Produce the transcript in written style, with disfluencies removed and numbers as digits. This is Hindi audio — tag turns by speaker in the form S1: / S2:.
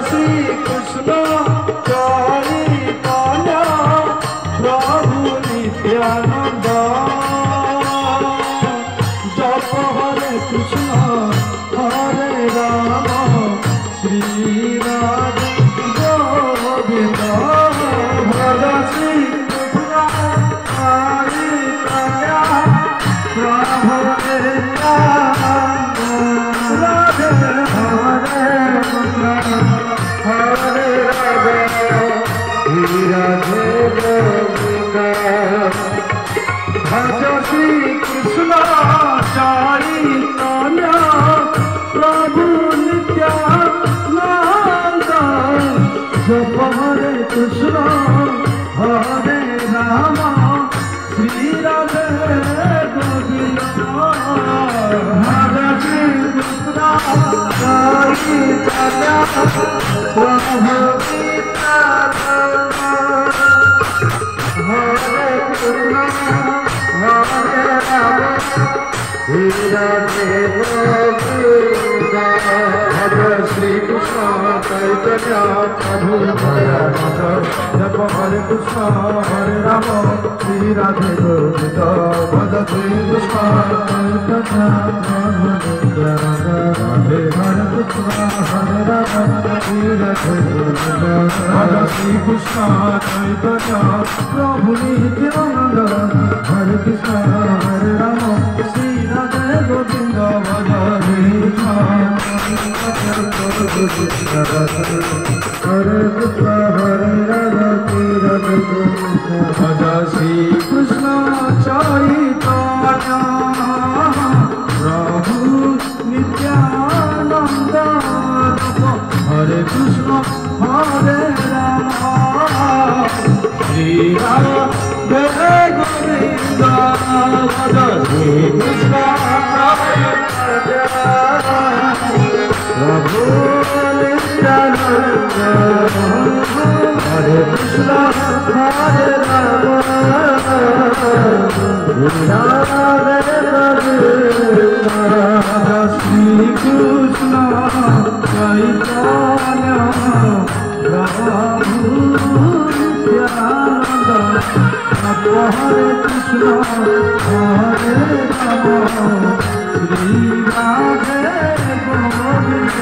S1: श्री कृष्ण चैतन्य प्रभु नित्यानंद जप हरे कृष्ण हरे राम श्री राधे गोविंद भज श्री कृष्ण चैतन्य प्रभु नित्यानंद राधे हरे हरे राधे राधे गोविंद भज श्री कृष्ण चैतन्य प्रभु नित्यानंद जप हरे कृष्ण हरे राम श्री राधे गोविंद भज श्री कृष्ण चैतन्य प्रभु हरे कृष्ण हरे राम राधे गोविंद भज श्री कृष्ण चैतन्य प्रभु नित्यानंद जप हरे कृष्ण हरे राम श्री राधे गोविंद भज श्री कृष्ण चैतन्य प्रभु नित्यानंद राधे हरे कृष्ण हरे राम श्री राधे गोविंद भज श्री कृष्ण चैतन्य प्रभु नित्यानंद हरे कृष्ण हरे राम श्री राधे गोविंद भज श्री कृष्ण हरे कृष्ण हरे राम श्री राधे गोविंद भज श्री कृष्ण चैतन्य प्रभु नित्यानंद हरे कृष्ण हरे राम श्री राधे गोविंद भज श्री कृष्ण प्रभु नित्यानंद हरे कृष्ण हरे राम राधे गोविंद श्री कृष्ण चैतन्य प्रभु नित्यानंद हरे कृष्ण हरे राम श्री राधे गोविंद